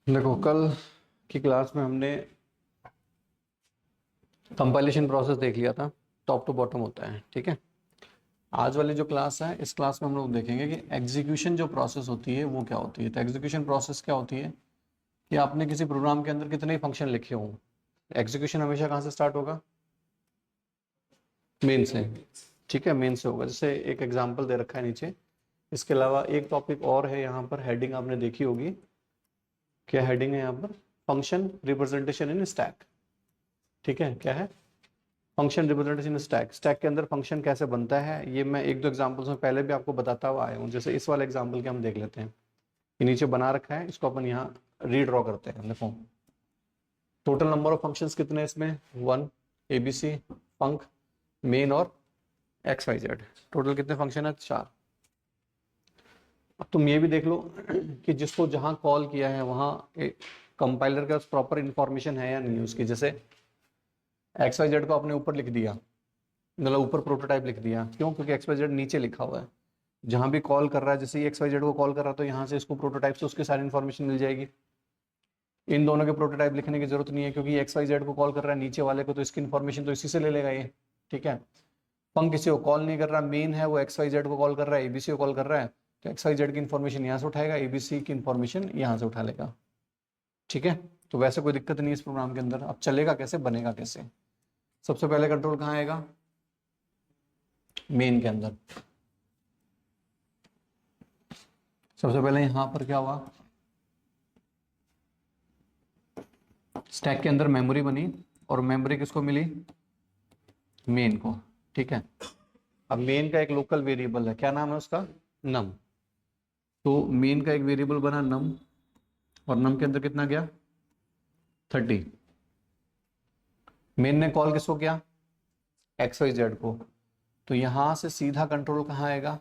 देखो, कल की क्लास में हमने कंपाइलेशन प्रोसेस देख लिया था। टॉप टू बॉटम होता है, ठीक है। आज वाली जो क्लास है, इस क्लास में हम लोग देखेंगे कि एग्जीक्यूशन जो प्रोसेस होती है वो क्या होती है। तो एग्जीक्यूशन प्रोसेस क्या होती है कि आपने किसी प्रोग्राम के अंदर कितने फंक्शन लिखे हों। एग्जीक्यूशन हमेशा कहाँ से स्टार्ट होगा? मेन से, ठीक है, मेन से होगा। जैसे एक एग्जाम्पल दे रखा है नीचे। इसके अलावा एक टॉपिक और है यहाँ पर, हेडिंग आपने देखी होगी। क्या हेडिंग है यहाँ पर? Function representation in stack. ठीक है, क्या है? Function representation stack. स्टैक के अंदर फंक्शन कैसे बनता है, ये मैं एक दो एग्जांपल्स में पहले भी आपको बताता हुआ आया हूँ। जैसे इस वाले एग्जांपल के हम देख लेते हैं। ये नीचे बना रखा है, इसको अपन यहाँ रीड्रॉ करते हैं। देखो, टोटल नंबर ऑफ फंक्शंस कितने हैं इसमें? 1, एबीसी, फंक, मेन और एक्स वाई जेड। टोटल कितने फंक्शन है? 4। अब तुम ये भी देख लो कि जिसको जहां कॉल किया है वहां कंपाइलर का प्रॉपर इंफॉर्मेशन है या नहीं उसकी। जैसे एक्स वाई जेड को आपने ऊपर लिख दिया, मतलब ऊपर प्रोटोटाइप लिख दिया। क्यों? क्योंकि एक्स वाई जेड नीचे लिखा हुआ है। जहां भी कॉल कर रहा है, जैसे एक्स वाई जेड को कॉल कर रहा है, तो यहाँ से इसको प्रोटोटाइप से उसकी सारी इन्फॉर्मेशन मिल जाएगी। इन दोनों के प्रोटोटाइप लिखने की जरूरत नहीं है, क्योंकि एक्स वाई जेड को कॉल कर रहा है नीचे वाले को, तो इसकी इन्फॉर्मेशन तो इसी से ले लेगा ये। ठीक है। पंक किसी को कॉल नहीं कर रहा, मेन है वो एक्स वाई जेड को कॉल कर रहा है, एबीसी को कॉल कर रहा है, तो एक्स वाई जेड की इन्फॉर्मेशन यहाँ से उठाएगा, एबीसी की इन्फॉर्मेशन यहाँ से उठा लेगा। ठीक है। तो वैसे कोई दिक्कत नहीं है इस प्रोग्राम के अंदर। अब चलेगा कैसे, बनेगा कैसे? सबसे पहले कंट्रोल कहाँ आएगा? मेन के अंदर। सबसे पहले यहां पर क्या हुआ? स्टैक के अंदर मेमोरी बनी, और मेमोरी किसको मिली? मेन को। ठीक है। अब मेन का एक लोकल वेरिएबल है, क्या नाम है उसका? नम। तो मेन का एक वेरिएबल बना नम, और नम के अंदर कितना गया? 30। मेन ने कॉल किसको किया? एक्स वाई जेड को। तो यहां से सीधा कंट्रोल कहाँ आएगा?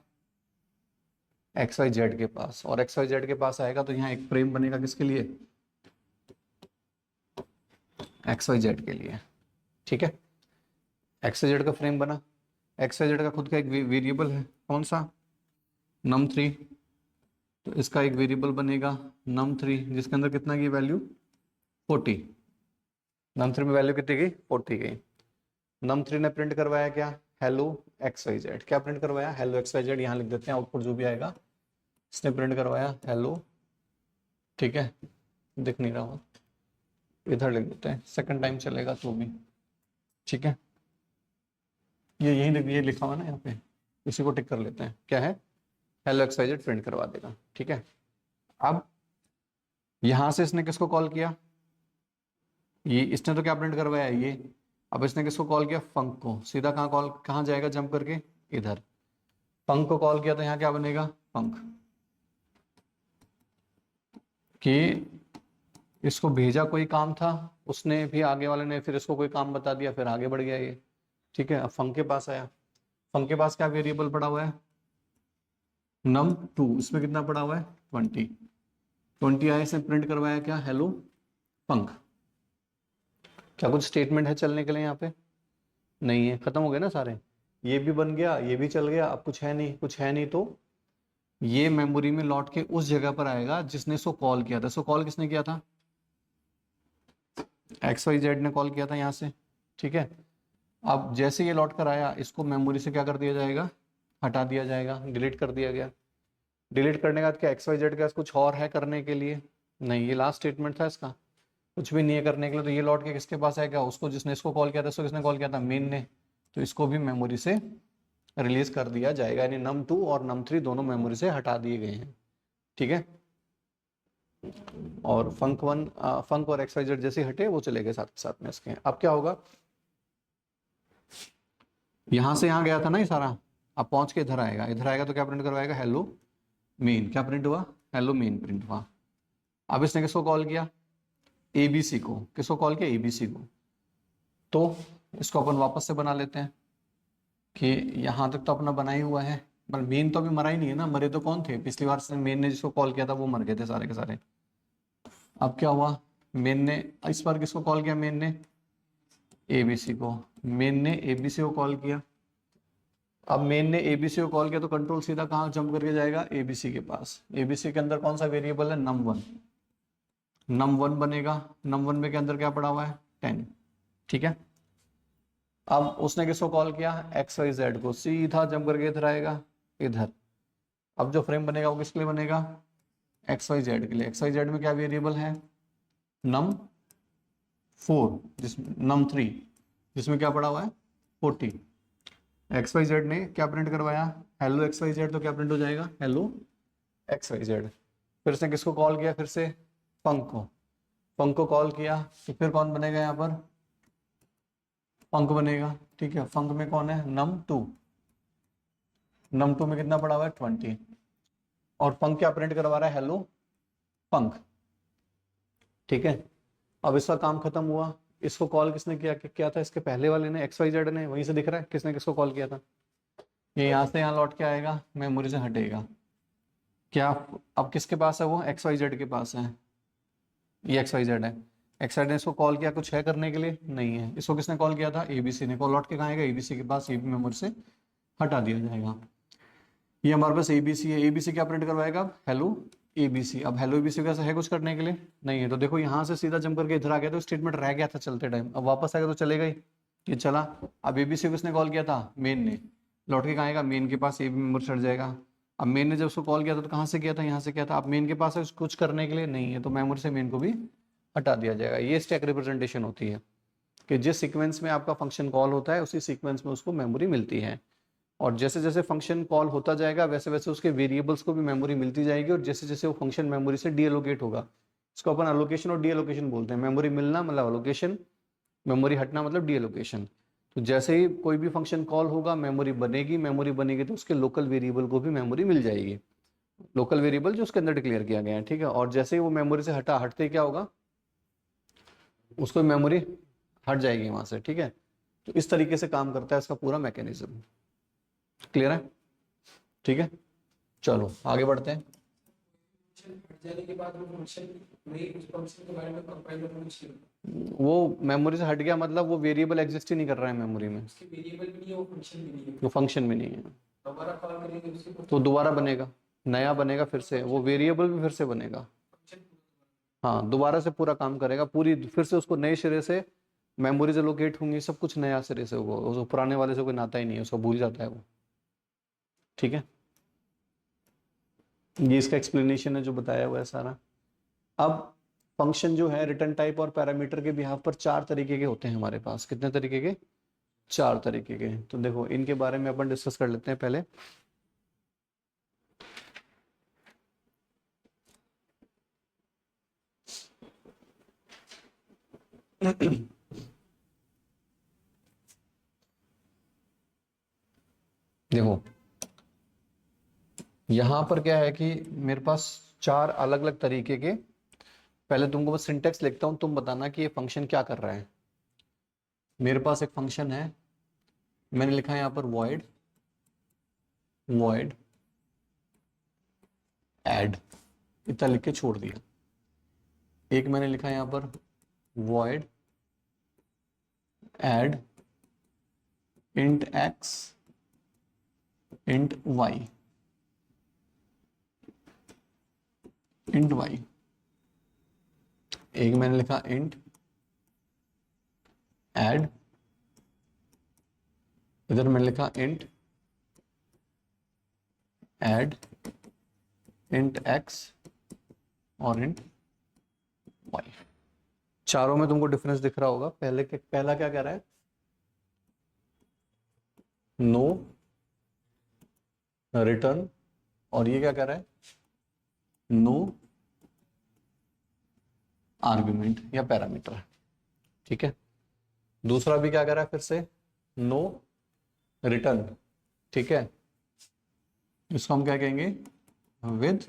एक्स वाई जेड के पास। और एक्स वाई जेड के पास आएगा तो यहाँ एक फ्रेम बनेगा किसके लिए? एक्स वाई जेड के लिए। ठीक है। एक्स वाई जेड का फ्रेम बना। एक्स वाई जेड का खुद का एक वेरिएबल है, कौन सा? num3। तो इसका एक वेरिएबल बनेगा num3, जिसके अंदर कितना की वैल्यू? 40। num3 में वैल्यू कितनी गई? 40 गई। num3 ने प्रिंट करवाया क्या? Hello X Y Z. क्या प्रिंट करवाया? Hello X Y Z. यहाँ लिख देते हैं, आउटपुट जो भी आएगा। इसने प्रिंट करवाया हेलो। ठीक है, दिख नहीं रहा हो, इधर लिख देते हैं, सेकंड टाइम चलेगा तो भी। ठीक है, ये लिखा हुआ ना यहाँ पे, इसी को टिक कर लेते हैं। क्या है? Hello X Y Z print करवा देगा। ठीक है। अब यहां से इसने किसको कॉल किया? ये इसने तो क्या प्रिंट करवाया है? ये। अब इसने किसको कॉल किया? फंक को। सीधा कहाँ कॉल, कहाँ जाएगा जंप करके? इधर। फंक को कॉल किया तो यहाँ क्या बनेगा? फंक। कि इसको भेजा कोई काम था, उसने भी, आगे वाले ने फिर इसको कोई काम बता दिया, फिर आगे बढ़ गया ये। ठीक है। अब फंक के पास आया। फंक के पास क्या वेरिएबल पड़ा हुआ है? num2। इसमें कितना पड़ा हुआ है? 20। 20 आया, इसने प्रिंट करवाया क्या? हेलो फंक। क्या कुछ स्टेटमेंट है चलने के लिए यहाँ पे? नहीं है, खत्म हो गए ना सारे। ये भी बन गया, ये भी चल गया। अब कुछ है नहीं, कुछ है नहीं, तो ये मेमोरी में लौट के उस जगह पर आएगा जिसने इसको कॉल किया था। इसको कॉल किसने किया था? एक्स वाई जेड ने कॉल किया था यहाँ से। ठीक है। अब जैसे ये लौट कर आया, इसको मेमोरी से क्या कर दिया जाएगा? हटा दिया जाएगा, डिलीट कर दिया गया। डिलीट करने के बाद क्या एक्स वाई जेड का कुछ और है करने के लिए? नहीं, ये लास्ट स्टेटमेंट था इसका, कुछ भी नहीं है करने के लिए। तो ये लौट के किसके पास आएगा? उसको जिसने इसको कॉल किया था। इसको किसने कॉल किया था? मेन ने। तो इसको भी मेमोरी से रिलीज कर दिया जाएगा, यानी num2 और num3 दोनों मेमोरी से हटा दिए गए हैं। ठीक है। और फंक और एक्स वाई जेड जैसे हटे, वो चले गए साथ के साथ में इसके। अब क्या होगा? यहां से यहां गया था ना ये सारा, अब पहुंच के इधर आएगा। इधर आएगा तो क्या प्रिंट करवाएगा? Hello main. क्या प्रिंट हुआ? हेलो मेन प्रिंट हुआ। अब इसने किसको कॉल किया? एबीसी को। किसको कॉल किया? एबीसी को। तो इसको अपन वापस से बना लेते हैं कि यहां तक तो अपना बना ही हुआ है, पर मेन तो अभी मरा ही नहीं है ना। मरे तो कौन थे? पिछली बार से मेन ने जिसको कॉल किया था वो मर गए थे सारे के सारे। अब क्या हुआ? मेन ने इस बार किसको कॉल किया? मेन ने एबीसी को। मेन ने एबीसी को कॉल किया। अब मेन ने एबीसी को कॉल किया तो कंट्रोल सीधा कहाँ जंप करके जाएगा, एबीसी के पास। एबीसी के अंदर कौन सा वेरिएबल है, num1। num1 बनेगा, num1 में के अंदर क्या पड़ा हुआ है, 10। ठीक है, अब उसने किसको कॉल किया, एक्स वाई जेड को, सीधा जंप करके इधर आएगा, इधर। अब जो फ्रेम बनेगा वो किसके लिए बनेगा, एक्स वाई जेड के लिए। एक्स वाई जेड में क्या वेरिएबल है, num4, जिसमें num3, जिसमें क्या पड़ा हुआ है 40। एक्स वाई जेड ने क्या प्रिंट करवाया, हेलो एक्स वाई जेड, तो क्या प्रिंट हो जाएगा, हेलो एक्स वाई जेड। फिर उसने किसको कॉल किया, फिर से पंक को। पंक को कॉल किया तो फिर कौन बनेगा यहाँ पर, पंक बनेगा। ठीक है, पंक में कौन है, num2। num2 में कितना पड़ा हुआ है, 20। और पंक क्या प्रिंट करवा रहा है, हेलो पंक। ठीक है, अब इसका काम खत्म हुआ। इसको कॉल किसने किया, क्या था, इसके पहले वाले ने, एक्स वाई जेड ने। वहीं से दिख रहा है किसने किसको कॉल किया था। ये यहाँ से यहाँ लौट के आएगा, मेमोरी से हटेगा। क्या अब किसके पास है वो, एक्स वाई जेड के पास है, ये एक्स वाई जेड है। एक्स वाई ने इसको कॉल किया कुछ है करने के लिए, नहीं है। इसको किसने कॉल किया था, एबीसी ने। कॉल लौट के कहाँ आएगा, एबीसी के पास, ये भी मेमोरी से हटा दिया जाएगा। ये हमारे पास एबीसी है। एबीसी क्या प्रिंट करवाएगा, हेलो एबीसी। अब हेलो एबीसी का है कुछ करने के लिए, नहीं है। तो देखो यहाँ से सीधा जंप करके इधर आ गया, तो स्टेटमेंट रह गया था चलते टाइम, अब वापस आएगा तो चलेगा ही, ये चला। अब एबीसी को किसने कॉल किया था, मेन ने। लौट के कहाँ आएगा, मेन के पास, ये भी मेमोरी चढ़ जाएगा। अब मेन ने जब उसको कॉल किया था तो कहाँ से किया था, यहाँ से किया था। अब मेन के पास है कुछ करने के लिए, नहीं है, तो मेमोरी से मेन को भी हटा दिया जाएगा। ये स्टैक रिप्रेजेंटेशन होती है कि जिस सीक्वेंस में आपका फंक्शन कॉल होता है उसी सीक्वेंस में उसको मेमोरी मिलती है। और जैसे जैसे फंक्शन कॉल होता जाएगा वैसे वैसे उसके वेरिएबल्स को भी मेमोरी मिलती जाएगी, और जैसे जैसे वो फंक्शन मेमोरी से डीएलोकेट होगा, इसको अपन अलोकेशन और डीएलोकेशन बोलते हैं। मेमोरी मिलना मतलब अलोकेशन, मेमोरी हटना मतलब डीएलोकेशन। तो जैसे ही कोई भी फंक्शन कॉल होगा मेमोरी बनेगी, मेमोरी बनेगी तो उसके लोकल वेरिएबल को भी मेमोरी मिल जाएगी, लोकल वेरिएबल जो उसके अंदर डिक्लेयर किया गया है। ठीक है, और जैसे ही वो मेमोरी से हटते क्या होगा, उसको मेमोरी हट जाएगी वहां से। ठीक है, तो इस तरीके से काम करता है इसका पूरा मैकेनिज्म। क्लियर है, ठीक है, चलो आगे बढ़ते हैं। हट जाने के बाद वो फंक्शन नहीं, उस फंक्शन के बारे में कंपाइलर को कुछ वो मेमोरी से हट गया मतलब वो वेरिएबल एग्जिस्ट ही नहीं कर रहा है मेमोरी में, उसके वेरिएबल भी नहीं है, वो फंक्शन भी नहीं है, वो फंक्शन में नहीं है, दोबारा कॉल करेंगे उसके तो दोबारा बनेगा, नया बनेगा, फिर से वो वेरिएबल भी फिर से बनेगा। फंक्शन। हाँ, दोबारा से पूरा काम करेगा, पूरी फिर से उसको नए सिरे से मेमोरीज लोकेट होंगी, सब कुछ नया सिरे से होगा, उसको पुराने वाले से कोई नाता ही नहीं है, उसको भूल जाता है वो। ठीक है, ये इसका एक्सप्लेनेशन है जो बताया हुआ है सारा। अब फंक्शन जो है रिटर्न टाइप और पैरामीटर के बिहाफ पर चार तरीके के होते हैं हमारे पास। कितने तरीके के, चार तरीके के। तो देखो इनके बारे में अपन डिस्कस कर लेते हैं पहले। देखो यहां पर क्या है कि मेरे पास चार अलग अलग तरीके के, पहले तुमको बस सिंटेक्स लिखता हूं, तुम बताना कि ये फंक्शन क्या कर रहा है। मेरे पास एक फंक्शन है, मैंने लिखा है यहां पर void void add, इतना लिख के छोड़ दिया। एक मैंने लिखा है यहां पर void add int x int y int y। एक मैंने लिखा int add, इधर मैंने लिखा int add int x और int y। चारों में तुमको डिफरेंस दिख रहा होगा। पहला क्या कह रहा है, नो रिटर्न, और ये क्या कह रहा है, नो आर्गुमेंट या पैरामीटर। ठीक है, दूसरा भी क्या कह रहा है, फिर से नो रिटर्न। ठीक है, इसको हम क्या कहेंगे, विद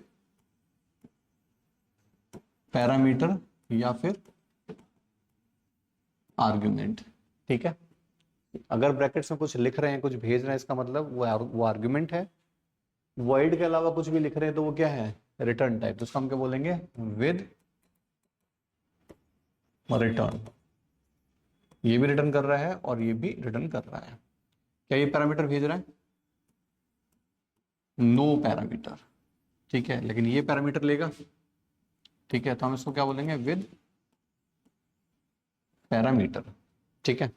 पैरामीटर या फिर आर्गुमेंट। ठीक है, अगर ब्रैकेट्स में कुछ लिख रहे हैं, कुछ भेज रहे हैं, इसका मतलब वो आर्गुमेंट है। वॉइड के अलावा कुछ भी लिख रहे हैं तो वो क्या है, रिटर्न टाइप। तो उसको हम क्या बोलेंगे, विद रिटर्न। ये भी रिटर्न कर रहा है और ये भी रिटर्न कर रहा है। क्या ये पैरामीटर भेज रहा है, नो पैरामीटर, ठीक है, लेकिन ये पैरामीटर लेगा, ठीक है, तो हम इसको क्या बोलेंगे, विद पैरामीटर, ठीक है।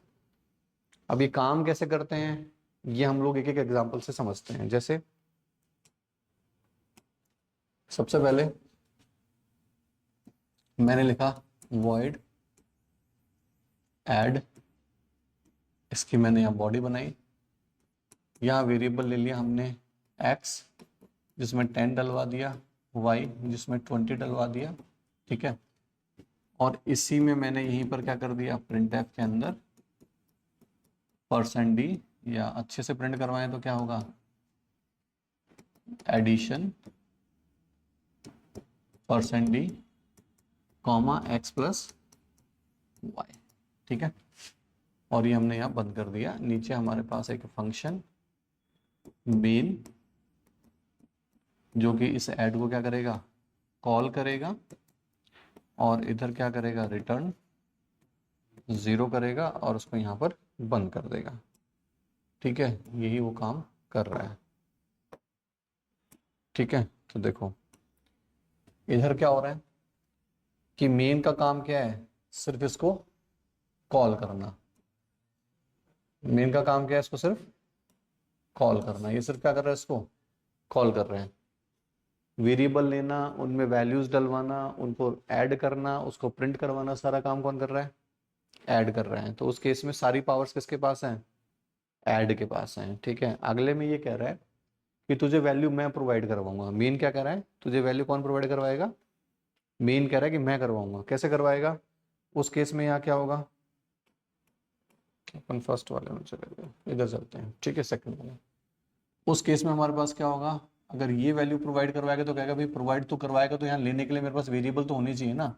अब ये काम कैसे करते हैं, ये हम लोग एक एक एग्जांपल से समझते हैं। जैसे सबसे पहले मैंने लिखा void add, इसकी मैंने यहाँ बॉडी बनाई, यहाँ वेरिएबल ले लिया हमने x जिसमें 10 डलवा दिया, y जिसमें 20 डलवा दिया, ठीक है, और इसी में मैंने यहीं पर क्या कर दिया, printf के अंदर %d, या अच्छे से प्रिंट करवाएं तो क्या होगा, addition %d comma x plus y, ठीक है, और ये हमने यहाँ बंद कर दिया। नीचे हमारे पास एक फंक्शन मेन जो कि इस ऐड को क्या करेगा, कॉल करेगा, और इधर क्या करेगा, रिटर्न 0 करेगा, और उसको यहाँ पर बंद कर देगा, ठीक है, यही वो काम कर रहा है, ठीक है। तो देखो इधर क्या हो रहा है कि मेन का काम क्या है, सिर्फ इसको कॉल करना, मेन का काम क्या है, इसको सिर्फ कॉल करना, ये सिर्फ क्या कर रहा है, इसको कॉल कर रहे हैं, वेरिएबल लेना, उनमें वैल्यूज डलवाना, उनको ऐड करना, उसको प्रिंट करवाना, सारा काम कौन कर रहा है, ऐड कर रहे हैं। तो उस केस में सारी पावर्स किसके पास हैं, ऐड के पास हैं, ठीक है। अगले में ये कह रहा है कि तुझे वैल्यू मैं प्रोवाइड करवाऊंगा, मेन क्या कह रहा है, तुझे वैल्यू कौन प्रोवाइड करवाएगा, मेन कह रहा है कि मैं करवाऊंगा, कैसे करवाएगा, उस केस में यहाँ क्या होगा, अपन फर्स्ट वाले में चले गए, इधर चलते हैं, ठीक है, सेकंड वाले। उस केस में हमारे पास क्या होगा, अगर ये वैल्यू प्रोवाइड करवाएगा तो कहेगा भाई प्रोवाइड तो करवाएगा, तो यहाँ लेने के लिए मेरे पास वेरिएबल तो होनी चाहिए ना,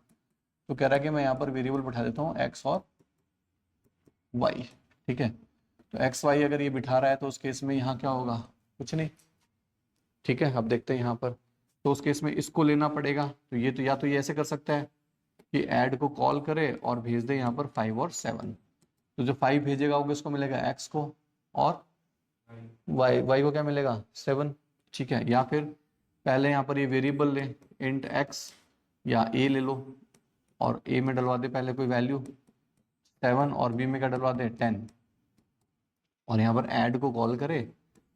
तो कह रहा है कि मैं यहाँ पर वेरिएबल बैठा देता हूँ x और y, ठीक है। तो x y अगर ये बिठा रहा है तो उस केस में यहाँ क्या होगा, कुछ नहीं, ठीक है। अब देखते हैं यहाँ पर, तो उस केस में इसको लेना पड़ेगा, तो ये तो या तो ये ऐसे कर सकता है कि ऐड को कॉल करे और भेज दे यहाँ पर 5 और 7, तो जो 5 भेजेगा वो किसको मिलेगा, x को, और y को क्या मिलेगा, 7, ठीक है। या फिर पहले यहाँ पर ये वेरिएबल ले, इंट x या a ले लो, और a में डलवा दे पहले कोई वैल्यू 7, और b में क्या डलवा दे 10, और यहाँ पर ऐड को कॉल करे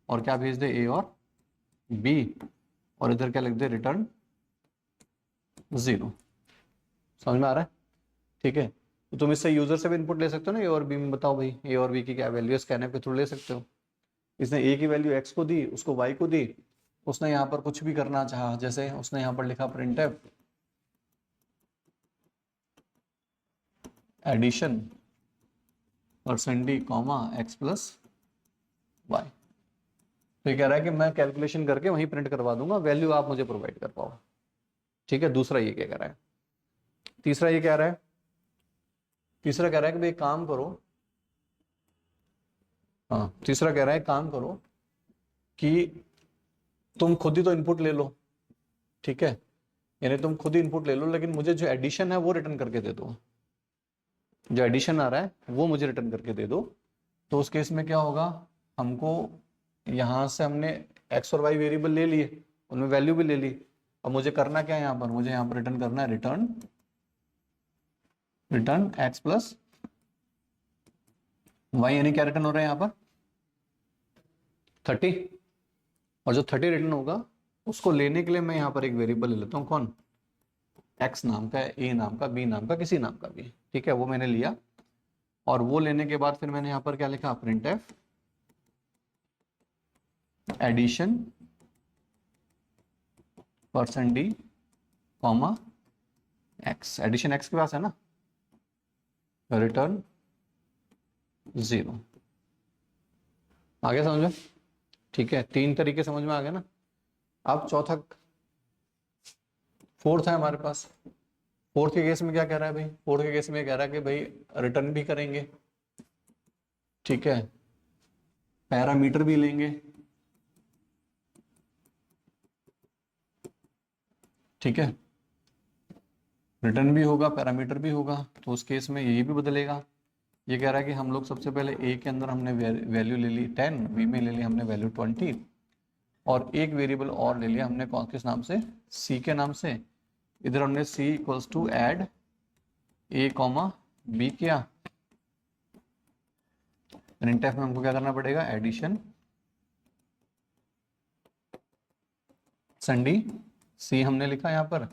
और क्या भेज दे, a और b, और इधर क्या लिख दे, रिटर्न 0। समझ में आ रहा है, ठीक है। तो तुम इससे यूजर से भी इनपुट ले सकते हो ना, a और b में, बताओ भाई a और b की क्या वैल्यू है, स्कैनर के थ्रू ले सकते हो। इसने a की वैल्यू x को दी, उसको y को दी, उसने यहाँ पर कुछ भी करना चाहा, जैसे उसने यहाँ पर लिखा printf addition %d comma x plus y, तो ये कह रहा है कि मैं कैलकुलेशन करके वहीं प्रिंट करवा दूंगा, वैल्यू आप मुझे प्रोवाइड कर पाओ, ठीक है। दूसरा ये क्या कह रहा है, तीसरा ये कह रहा है, तीसरा कह रहा है कि भाई काम करो, हाँ, तीसरा कह रहा है काम करो कि तुम खुद ही तो इनपुट ले लो, ठीक है, यानी तुम खुद ही इनपुट ले लो, लेकिन मुझे जो एडिशन है वो रिटर्न करके दे दो, जो एडिशन आ रहा है वो मुझे रिटर्न करके दे दो। तो उस केस में क्या होगा, हमको यहाँ से हमने x और y वेरिएबल ले लिए, उनमें वैल्यू भी ले ली, अब मुझे करना क्या है, यहाँ पर मुझे यहाँ पर रिटर्न करना है, रिटर्न x प्लस y, यानी क्या रिटर्न हो रहा है यहाँ पर 30, और जो 30 रिटर्न होगा उसको लेने के लिए मैं यहाँ पर एक वेरिएबल ले लेता हूँ, कौन, x नाम का, a नाम का, b नाम का, किसी नाम का भी, ठीक है, वो मैंने लिया, और वो लेने के बाद फिर मैंने यहाँ पर क्या लिखा, printf addition %d comma x, addition x के पास है ना, रिटर्न 0। आ गया समझ में, ठीक है, 3 तरीके समझ में आ गया ना। अब चौथा, फोर्थ है हमारे पास, फोर्थ के केस में क्या कह रहा है भाई, फोर्थ के केस में कह रहा है कि भाई रिटर्न भी करेंगे, ठीक है, पैरामीटर भी लेंगे, ठीक है, रिटर्न भी होगा, पैरामीटर भी होगा, तो उस केस में ये भी बदलेगा। ये कह रहा है कि हम लोग सबसे पहले a के अंदर हमने वैल्यू ले ली 10, b में ले ली हमने वैल्यू 20, और एक वेरिएबल और ले लिया हमने, कौन किस नाम से, सी के नाम से। इधर हमने C equals to add A comma B किया, प्रिंटफ में हमको क्या करना पड़ेगा, एडिशन संडी, सी हमने लिखा यहाँ पर,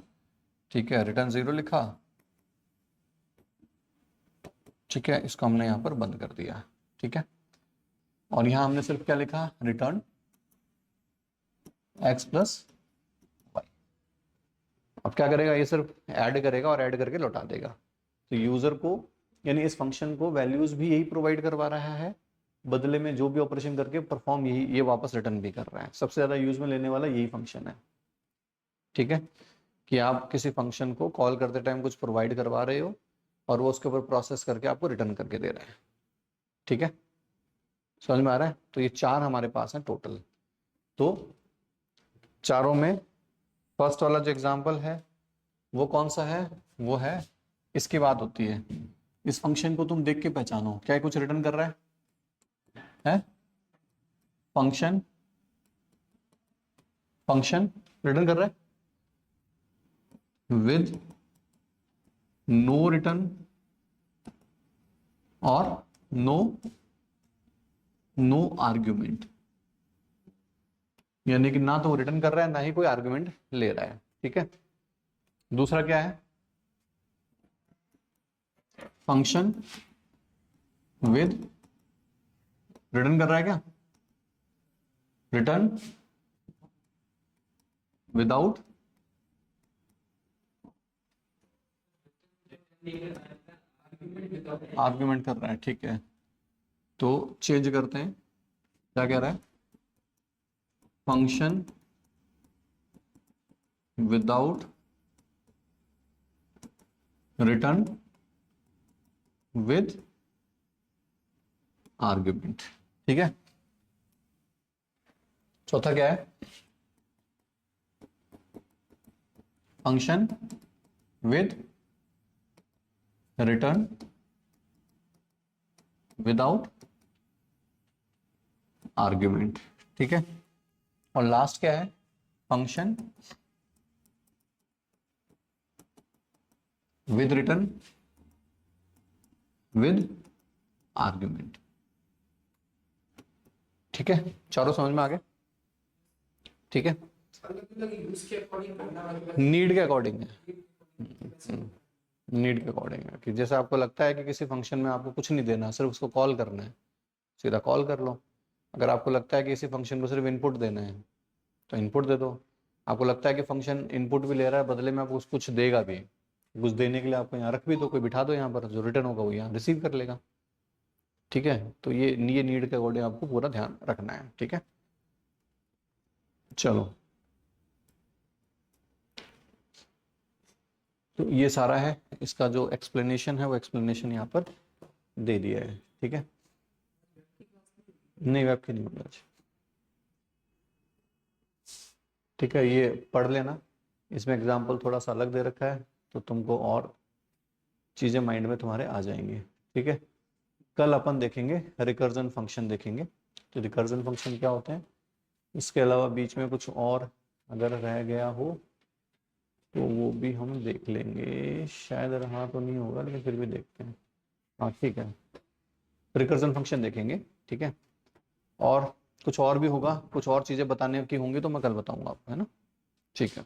ठीक है, रिटर्न 0 लिखा, ठीक है, इसको हमने यहाँ पर बंद कर दिया, ठीक है। और यहाँ हमने सिर्फ क्या लिखा, रिटर्न x प्लस वाई। अब क्या करेगा, ये सिर्फ ऐड करेगा और ऐड करके लौटा देगा। तो यूजर को, यानी इस फंक्शन को वैल्यूज भी यही प्रोवाइड करवा रहा है, बदले में जो भी ऑपरेशन करके परफॉर्म यही, ये वापस रिटर्न भी कर रहा है। सबसे ज्यादा यूज में लेने वाला यही फंक्शन है, ठीक है, कि आप किसी फंक्शन को कॉल करते टाइम कुछ प्रोवाइड करवा रहे हो और वो उसके ऊपर प्रोसेस करके आपको रिटर्न करके दे रहा है, ठीक है, समझ में आ रहा है। तो ये 4 हमारे पास है टोटल। तो चारों में फर्स्ट वाला जो एग्जांपल है वो कौन सा है, वो है, इसकी बात होती है, इस फंक्शन को तुम देख के पहचानो, क्या कुछ रिटर्न कर रहा है? फंक्शन रिटर्न कर रहा है विद नो रिटर्न और नो आर्ग्यूमेंट, यानी कि ना तो रिटर्न कर रहा है ना ही कोई आर्ग्यूमेंट ले रहा है, ठीक है। दूसरा क्या है, फंक्शन विद, रिटर्न कर रहा है क्या, रिटर्न विदाउट आर्ग्यूमेंट कर रहा है, ठीक है। तो चेंज करते हैं, क्या कह रहा है, function without return with argument, ठीक है। चौथा क्या है, function with return without argument, ठीक है। और लास्ट क्या है, function with return with argument, ठीक है। चारों समझ में आ गए, ठीक है, अलग-अलग यूज के अकॉर्डिंग करना अलग-अलग नीड के अकॉर्डिंग है, नीड के अकॉर्डिंग है, कि जैसे आपको लगता है कि किसी फंक्शन में आपको कुछ नहीं देना, सिर्फ उसको कॉल करना है, सीधा कॉल कर लो। अगर आपको लगता है कि किसी फंक्शन को सिर्फ इनपुट देना है तो इनपुट दे दो। आपको लगता है कि फंक्शन इनपुट भी ले रहा है, बदले में आपको कुछ देगा भी, कुछ देने के लिए आपको यहाँ रख भी दो, कोई बिठा दो यहाँ पर, जो रिटर्न होगा वो यहाँ रिसीव कर लेगा, ठीक है। तो ये नीड के अकॉर्डिंग आपको पूरा ध्यान रखना है, ठीक है। चलो, तो ये सारा है, इसका जो एक्सप्लेनेशन है वो एक्सप्लेनेशन यहाँ पर दे दिया है, ठीक है। नहीं, वेब की नहीं होगा, ठीक है, ये पढ़ लेना, इसमें एग्जाम्पल थोड़ा सा अलग दे रखा है तो तुमको और चीज़ें माइंड में तुम्हारे आ जाएंगी, ठीक है। कल अपन देखेंगे रिकर्जन फंक्शन देखेंगे, तो रिकर्जन फंक्शन क्या होते हैं, इसके अलावा बीच में कुछ और अगर रह गया हो तो वो भी हम देख लेंगे, शायद रहा तो नहीं होगा लेकिन फिर भी देखते हैं, हाँ ठीक है, रिकर्जन फंक्शन देखेंगे, ठीक है। और कुछ और भी होगा, कुछ और चीज़ें बताने की होंगी तो मैं कल बताऊंगा आपको, है ना, ठीक है।